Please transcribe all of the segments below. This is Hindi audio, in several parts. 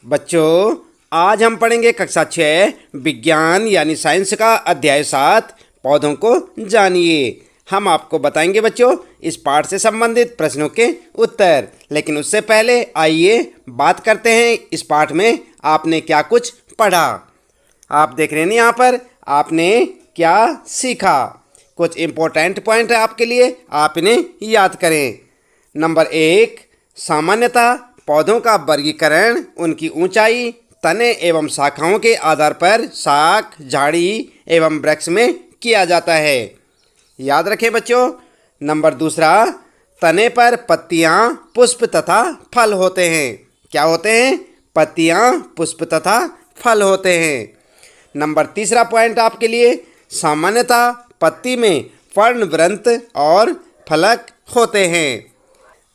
बच्चों, आज हम पढ़ेंगे कक्षा 6 विज्ञान यानी साइंस का अध्याय 7 पौधों को जानिए। हम आपको बताएंगे बच्चों इस पाठ से संबंधित प्रश्नों के उत्तर। लेकिन उससे पहले आइए बात करते हैं इस पाठ में आपने क्या कुछ पढ़ा। आप देख रहे हैं यहाँ पर आपने क्या सीखा। कुछ इम्पोर्टेंट पॉइंट है आपके लिए, आप इन्हें याद करें। नंबर 1, सामान्यतः पौधों का वर्गीकरण उनकी ऊंचाई, तने एवं शाखाओं के आधार पर शाख, झाड़ी एवं वृक्ष में किया जाता है। याद रखें बच्चों। नंबर 2, तने पर पत्तियां, पुष्प तथा फल होते हैं। क्या होते हैं? पत्तियां, पुष्प तथा फल होते हैं। नंबर 3 पॉइंट आपके लिए, सामान्यतः पत्ती में पर्णवृंत और फलक होते हैं।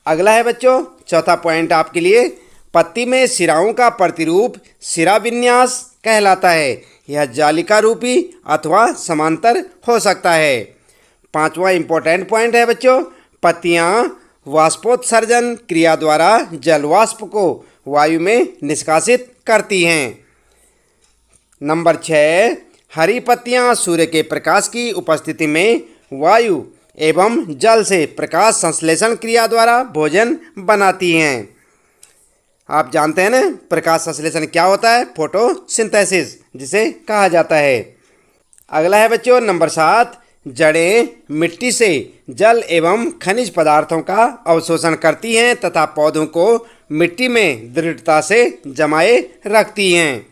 अगला है बच्चों 4 पॉइंट आपके लिए, पत्ती में सिराओं का प्रतिरूप सिरा विन्यास कहलाता है। यह जालिका रूपी अथवा समांतर हो सकता है। 5वां इम्पोर्टेंट पॉइंट है बच्चों, पत्तियां वाष्पोत्सर्जन क्रिया द्वारा जल वाष्प को वायु में निष्कासित करती हैं। नंबर 6, हरी पत्तियां सूर्य के प्रकाश की उपस्थिति में वायु एवं जल से प्रकाश संश्लेषण क्रिया द्वारा भोजन बनाती हैं। आप जानते हैं ना प्रकाश संश्लेषण क्या होता है? फोटोसिंथेसिस जिसे कहा जाता है। अगला है बच्चों नंबर 7, जड़ें मिट्टी से जल एवं खनिज पदार्थों का अवशोषण करती हैं तथा पौधों को मिट्टी में दृढ़ता से जमाए रखती हैं।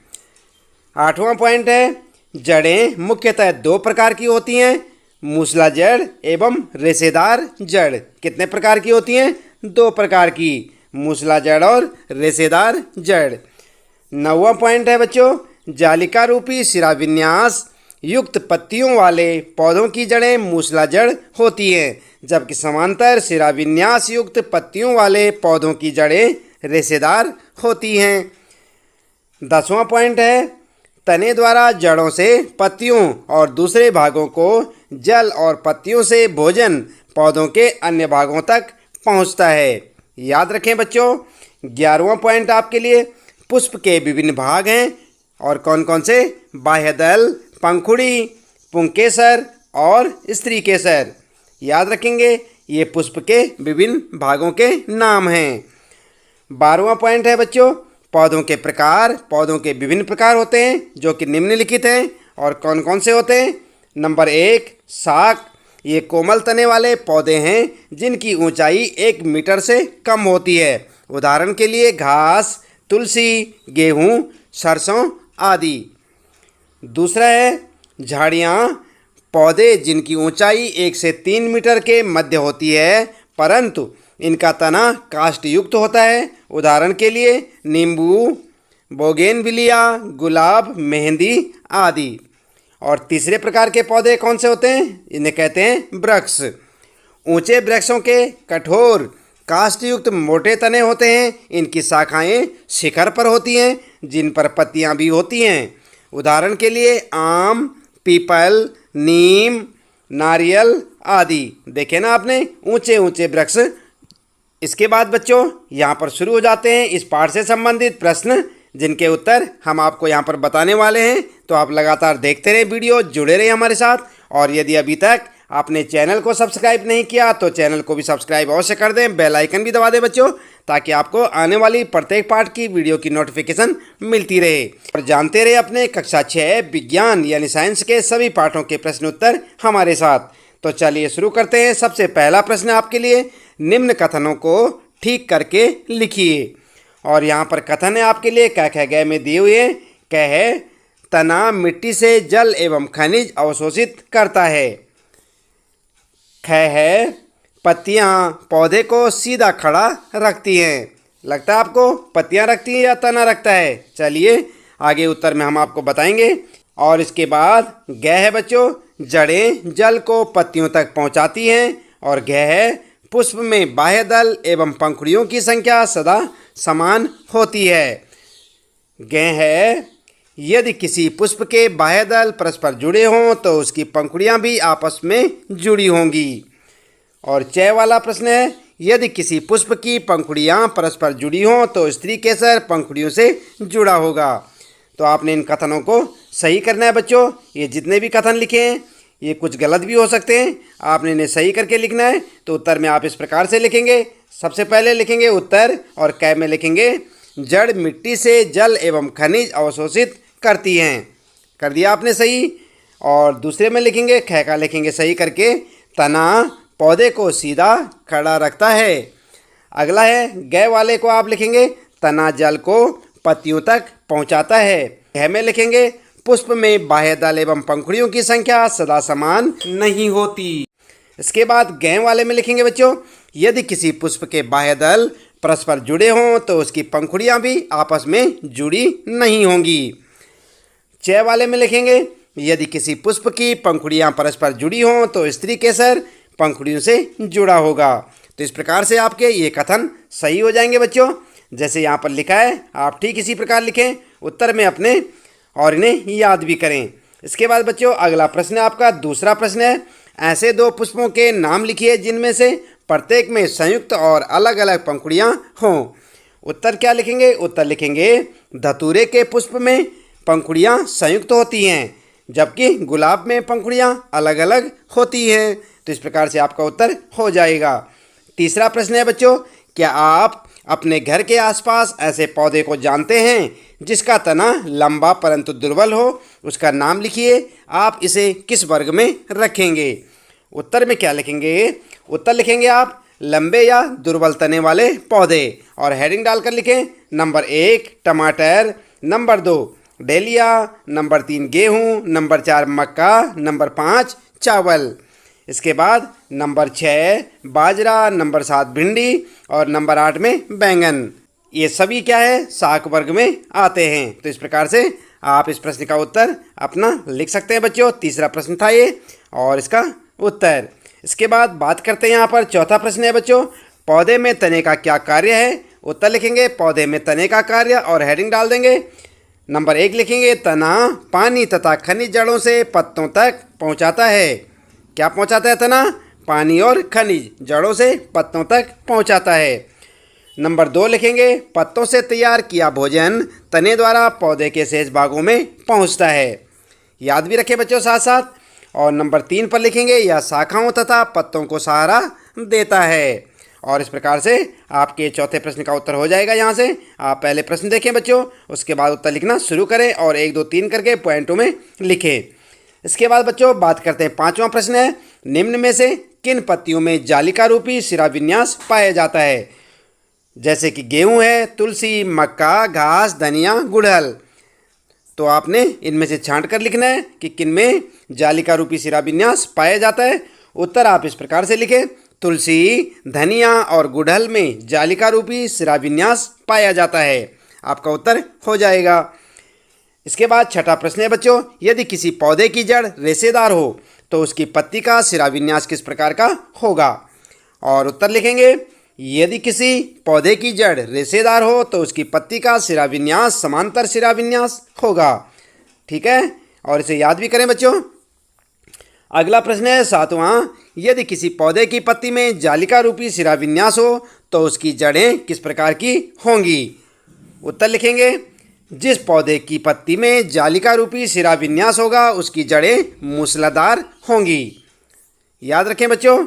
8वां पॉइंट है, जड़ें मुख्यतः 2 प्रकार की होती हैं, मूसला जड़ एवं रेशेदार जड़। कितने प्रकार की होती हैं? 2 प्रकार की, मूसला जड़ और रेशेदार जड़। 9वां पॉइंट है बच्चों, जालिका रूपी सिरा विन्यास युक्त पत्तियों वाले पौधों की जड़ें मूसला जड़ होती हैं, जबकि समांतर सिरा विन्यास युक्त पत्तियों वाले पौधों की जड़ें रेशेदार होती हैं। 10वां पॉइंट है, तने द्वारा जड़ों से पत्तियों और दूसरे भागों को जल और पत्तियों से भोजन पौधों के अन्य भागों तक पहुंचता है। याद रखें बच्चों। 11वां पॉइंट आपके लिए, पुष्प के विभिन्न भाग हैं और कौन कौन से? बाह्यदल, पंखुड़ी, पुंकेसर और स्त्री केसर। याद रखेंगे ये पुष्प के विभिन्न भागों के नाम हैं। 12वां पॉइंट है बच्चों, पौधों के प्रकार। पौधों के विभिन्न प्रकार होते हैं जो कि निम्नलिखित हैं और कौन कौन से होते हैं? नंबर 1, शाक। ये कोमल तने वाले पौधे हैं जिनकी ऊंचाई 1 मीटर से कम होती है। उदाहरण के लिए घास, तुलसी, गेहूं, सरसों आदि। दूसरा है झाड़ियाँ। पौधे जिनकी ऊंचाई 1 से 3 मीटर के मध्य होती है परंतु इनका तना काष्ठ युक्त होता है। उदाहरण के लिए नींबू, बोगेनविलिया, गुलाब, मेहंदी आदि। और तीसरे प्रकार के पौधे कौन से होते हैं? इन्हें कहते हैं वृक्ष। ऊंचे वृक्षों के कठोर काष्ठ युक्त मोटे तने होते हैं। इनकी शाखाएं शिखर पर होती हैं जिन पर पत्तियां भी होती हैं। उदाहरण के लिए आम, पीपल, नीम, नारियल आदि। देखे ना आपने, ऊंचे ऊंचे वृक्ष। इसके बाद बच्चों यहाँ पर शुरू हो जाते हैं इस पाठ से संबंधित प्रश्न जिनके उत्तर हम आपको यहाँ पर बताने वाले हैं। तो आप लगातार देखते रहे वीडियो, जुड़े रहे हमारे साथ। और यदि अभी तक आपने चैनल को सब्सक्राइब नहीं किया तो चैनल को भी सब्सक्राइब अवश्य कर दें, बेल आइकन भी दबा दें बच्चों, ताकि आपको आने वाली प्रत्येक पाठ की वीडियो की नोटिफिकेशन मिलती रहे। और जानते रहे अपने कक्षा 6 विज्ञान यानी साइंस के सभी पाठों के प्रश्न उत्तर हमारे साथ। तो चलिए शुरू करते हैं। सबसे पहला प्रश्न आपके लिए, निम्न कथनों को ठीक करके लिखिए। और यहाँ पर कथन है आपके लिए क ख ग में दिए हुए। क है, तना मिट्टी से जल एवं खनिज अवशोषित करता है। ख है, पत्तियाँ पौधे को सीधा खड़ा रखती हैं। लगता है आपको पत्तियाँ रखती हैं या तना रखता है? चलिए आगे उत्तर में हम आपको बताएंगे। और इसके बाद ग है बच्चों, जड़ें जल को पत्तियों तक पहुँचाती हैं। और घ है, पुष्प में बाह्यदल एवं पंखुड़ियों की संख्या सदा समान होती है। ग है, यदि किसी पुष्प के बाह्यदल परस्पर जुड़े हों तो उसकी पंखुड़ियां भी आपस में जुड़ी होंगी। और च वाला प्रश्न है, यदि किसी पुष्प की पंखुड़ियाँ परस्पर जुड़ी हों तो स्त्री केसर पंखुड़ियों से जुड़ा होगा। तो आपने इन कथनों को सही करना है बच्चों। ये जितने भी कथन लिखे हैं ये कुछ गलत भी हो सकते हैं, आपने इन्हें सही करके लिखना है। तो उत्तर में आप इस प्रकार से लिखेंगे। सबसे पहले लिखेंगे उत्तर और कै में लिखेंगे जड़ मिट्टी से जल एवं खनिज अवशोषित करती हैं। कर दिया आपने सही। और दूसरे में लिखेंगे ख का लिखेंगे सही करके तना पौधे को सीधा खड़ा रखता है। अगला है गै वाले को आप लिखेंगे तना जल को पत्तियों तक पहुंचाता है। ख में लिखेंगे पुष्प में बाह्य दल एवं पंखुड़ियों की संख्या सदा समान नहीं होती। इसके बाद गै वाले में लिखेंगे बच्चों यदि किसी पुष्प के बाह्य दल परस्पर जुड़े हों तो उसकी पंखुड़ियां भी आपस में जुड़ी नहीं होंगी। च वाले में लिखेंगे यदि किसी पुष्प की पंखुड़ियां परस्पर जुड़ी हों तो स्त्री केसर पंखुड़ियों से जुड़ा होगा। तो इस प्रकार से आपके ये कथन सही हो जाएंगे बच्चों। जैसे यहाँ पर लिखा है आप ठीक इसी प्रकार लिखें उत्तर में अपने और इन्हें याद भी करें। इसके बाद बच्चों अगला प्रश्न आपका दूसरा प्रश्न है ऐसे दो पुष्पों के नाम लिखिए जिनमें से प्रत्येक में संयुक्त और अलग अलग पंखुड़ियाँ हों। उत्तर क्या लिखेंगे? उत्तर लिखेंगे धतूरे के पुष्प में पंखुड़ियाँ संयुक्त होती हैं जबकि गुलाब में पंखुड़ियाँ अलग अलग होती हैं। तो इस प्रकार से आपका उत्तर हो जाएगा। तीसरा प्रश्न है बच्चों क्या आप अपने घर के आसपास ऐसे पौधे को जानते हैं जिसका तना लंबा परंतु दुर्बल हो? उसका नाम लिखिए। आप इसे किस वर्ग में रखेंगे? उत्तर में क्या लिखेंगे? उत्तर लिखेंगे आप लंबे या दुर्बल तने वाले पौधे और हेडिंग डालकर लिखें नंबर 1 टमाटर, नंबर 2 डेलिया, नंबर 3 गेहूँ, नंबर 4 मक्का, नंबर 5 चावल। इसके बाद नंबर 6 बाजरा, नंबर 7 भिंडी और नंबर 8 में बैंगन। ये सभी क्या है शाक वर्ग में आते हैं। तो इस प्रकार से आप इस प्रश्न का उत्तर अपना लिख सकते हैं बच्चों। तीसरा प्रश्न था ये और इसका उत्तर। इसके बाद बात करते हैं यहाँ पर चौथा प्रश्न है बच्चों पौधे में तने का क्या कार्य है? उत्तर लिखेंगे पौधे में तने का कार्य और हेडिंग डाल देंगे। नंबर 1 लिखेंगे तना पानी तथा खनिज जड़ों से पत्तों तक पहुँचाता है। क्या पहुँचाता है तना? पानी और खनिज जड़ों से पत्तों तक पहुँचाता है। नंबर 2 लिखेंगे पत्तों से तैयार किया भोजन तने द्वारा पौधे के शेष भागों में पहुँचता है। याद भी रखें बच्चों साथ साथ। और नंबर 3 पर लिखेंगे यह शाखाओं तथा पत्तों को सहारा देता है। और इस प्रकार से आपके चौथे प्रश्न का उत्तर हो जाएगा। यहाँ से आप पहले प्रश्न देखें बच्चों, उसके बाद उत्तर लिखना शुरू करें और 1 2 3 करके पॉइंटों में लिखें। इसके बाद बच्चों बात करते हैं पांचवा प्रश्न है निम्न में से किन पत्तियों में जालिका रूपी शिरा विन्यास पाया जाता है? जैसे कि गेहूँ है, तुलसी, मक्का, घास, धनिया, गुड़हल। तो आपने इनमें से छांट कर लिखना है कि किन में जालिका रूपी शिरा विन्यास पाया जाता है। उत्तर आप इस प्रकार से लिखें तुलसी, धनिया और गुड़हल में जालिका रूपी शिरा विन्यास पाया जाता है। आपका उत्तर हो जाएगा। इसके बाद छठा प्रश्न है बच्चों यदि किसी पौधे की जड़ रेशेदार हो तो उसकी पत्ती का शिरा विन्यास किस प्रकार का होगा? और उत्तर लिखेंगे यदि किसी पौधे की जड़ रेशेदार हो तो उसकी पत्ती का शिरा विन्यास समांतर शिरा विन्यास होगा। ठीक है, और इसे याद भी करें बच्चों। अगला प्रश्न है सातवां यदि किसी पौधे की पत्ती में जालिका रूपी शिरा विन्यास हो तो उसकी जड़ें किस प्रकार की होंगी? उत्तर लिखेंगे जिस पौधे की पत्ती में जालिका रूपी शिरा विन्यास होगा उसकी जड़ें मूसलाधार होंगी। याद रखें बच्चों।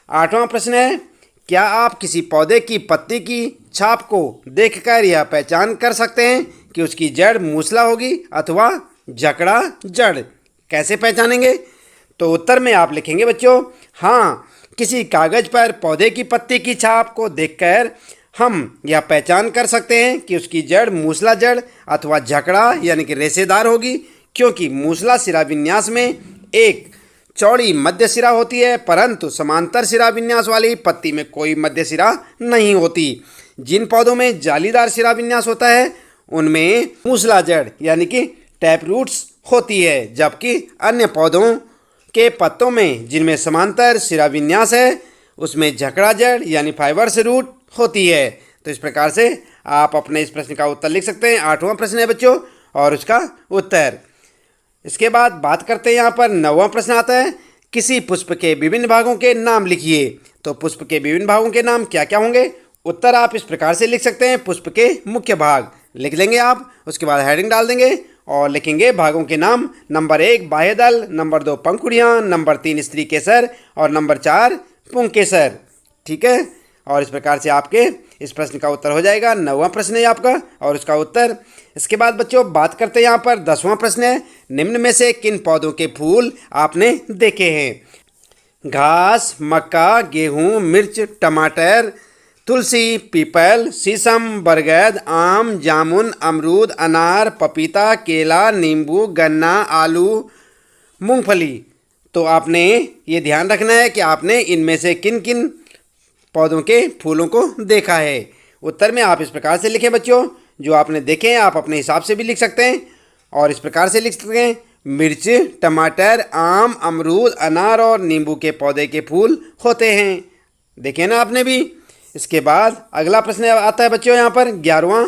आठवां प्रश्न है क्या आप किसी पौधे की पत्ती की छाप को देखकर यह पहचान कर सकते हैं कि उसकी जड़ मूसला होगी अथवा जकड़ा जड़? कैसे पहचानेंगे? तो उत्तर में आप लिखेंगे बच्चों हाँ किसी कागज़ पर पौधे की पत्ती की छाप को देखकर हम यह पहचान कर सकते हैं कि उसकी जड़ मूसला जड़ अथवा जकड़ा यानी कि रेशेदार होगी, क्योंकि मूसला शिरा विन्यास में एक चौड़ी मध्य सिरा होती है परंतु समांतर शिरा विन्यास वाली पत्ती में कोई मध्य सिरा नहीं होती। जिन पौधों में जालीदार शिरा विन्यास होता है उनमें मूसला जड़ यानी कि टैप रूट्स होती है, जबकि अन्य पौधों के पत्तों में जिनमें समांतर शिरा विन्यास है उसमें झकड़ा जड़ यानी फाइबर्स रूट होती है। तो इस प्रकार से आप अपने इस प्रश्न का उत्तर लिख सकते हैं। आठवां प्रश्न है बच्चों और उसका उत्तर। इसके बाद बात करते हैं यहाँ पर नौवां प्रश्न आता है किसी पुष्प के विभिन्न भागों के नाम लिखिए। तो पुष्प के विभिन्न भागों के नाम क्या क्या होंगे? उत्तर आप इस प्रकार से लिख सकते हैं। पुष्प के मुख्य भाग लिख लेंगे आप, उसके बाद हेडिंग डाल देंगे और लिखेंगे भागों के नाम। नंबर 1 बाह्य दल, नंबर 2 पंखुड़ियाँ, नंबर 3 स्त्री केसर और नंबर 4 पुंकेसर। ठीक है, और इस प्रकार से आपके इस प्रश्न का उत्तर हो जाएगा। 9वां प्रश्न है आपका और उसका उत्तर। इसके बाद बच्चों बात करते हैं यहाँ पर 10वां प्रश्न है, निम्न में से किन पौधों के फूल आपने देखे हैं? घास, मक्का, गेहूँ, मिर्च, टमाटर, तुलसी, पीपल, शीशम, बरगद, आम, जामुन, अमरूद, अनार, पपीता, केला, नींबू, गन्ना, आलू, मूंगफली। तो आपने ये ध्यान रखना है कि आपने इनमें से किन किन पौधों के फूलों को देखा है। उत्तर में आप इस प्रकार से लिखें बच्चों, जो आपने देखे हैं आप अपने हिसाब से भी लिख सकते हैं और इस प्रकार से लिख सकते हैं। मिर्च, टमाटर, आम, अमरूद, अनार और नींबू के पौधे के फूल होते हैं। देखे ना आपने भी। इसके बाद अगला प्रश्न आता है बच्चों यहाँ पर 11वां,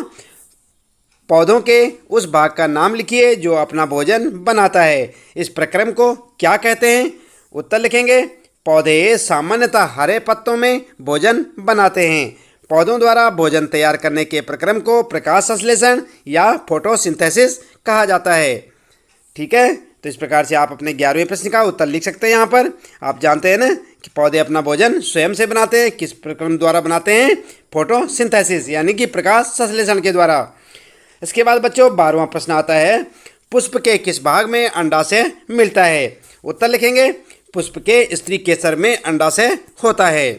पौधों के उस भाग का नाम लिखिए जो अपना भोजन बनाता है। इस प्रक्रम को क्या कहते हैं? उत्तर लिखेंगे, पौधे सामान्यतः हरे पत्तों में भोजन बनाते हैं। पौधों द्वारा भोजन तैयार करने के प्रक्रम को प्रकाश संश्लेषण या फोटोसिंथेसिस कहा जाता है। ठीक है, तो इस प्रकार से आप अपने 11वें प्रश्न का उत्तर लिख सकते हैं। यहाँ पर आप जानते हैं ना कि पौधे अपना भोजन स्वयं से बनाते हैं। किस प्रक्रम द्वारा बनाते हैं? फोटोसिंथेसिस यानी कि प्रकाश संश्लेषण के द्वारा। इसके बाद बच्चों 12वां प्रश्न आता है, पुष्प के किस भाग में अंडाशय मिलता है? उत्तर लिखेंगे, पुष्प के स्त्री केसर में अंडाशय होता है।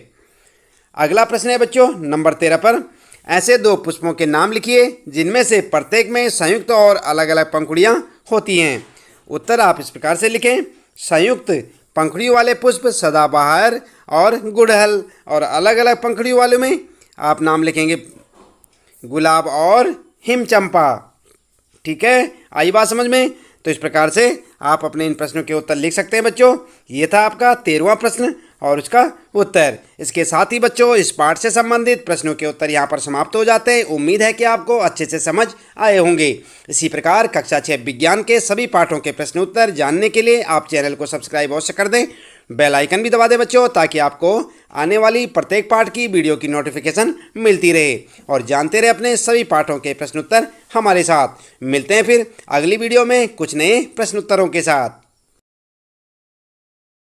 अगला प्रश्न है बच्चों नंबर 13 पर, ऐसे 2 पुष्पों के नाम लिखिए जिनमें से प्रत्येक में संयुक्त और अलग अलग पंखुड़ियाँ होती हैं। उत्तर आप इस प्रकार से लिखें, संयुक्त पंखुड़ियों वाले पुष्प सदाबहार और गुड़हल और अलग अलग पंखुड़ियों वाले में आप नाम लिखेंगे गुलाब और हिमचंपा। ठीक है, आई बात समझ में? तो इस प्रकार से आप अपने इन प्रश्नों के उत्तर लिख सकते हैं बच्चों। ये था आपका 13वां प्रश्न और उसका उत्तर। इसके साथ ही बच्चों इस पाठ से संबंधित प्रश्नों के उत्तर यहाँ पर समाप्त हो जाते हैं। उम्मीद है कि आपको अच्छे से समझ आए होंगे। इसी प्रकार कक्षा 6 विज्ञान के सभी पाठों के प्रश्न उत्तर जानने के लिए आप चैनल को सब्सक्राइब अवश्य कर दें, बेल आइकन भी दबा दें बच्चों, ताकि आपको आने वाली प्रत्येक पाठ की वीडियो की नोटिफिकेशन मिलती रहे और जानते रहे अपने सभी पाठों के प्रश्न उत्तर हमारे साथ। मिलते हैं फिर अगली वीडियो में कुछ नए प्रश्न उत्तरों के साथ।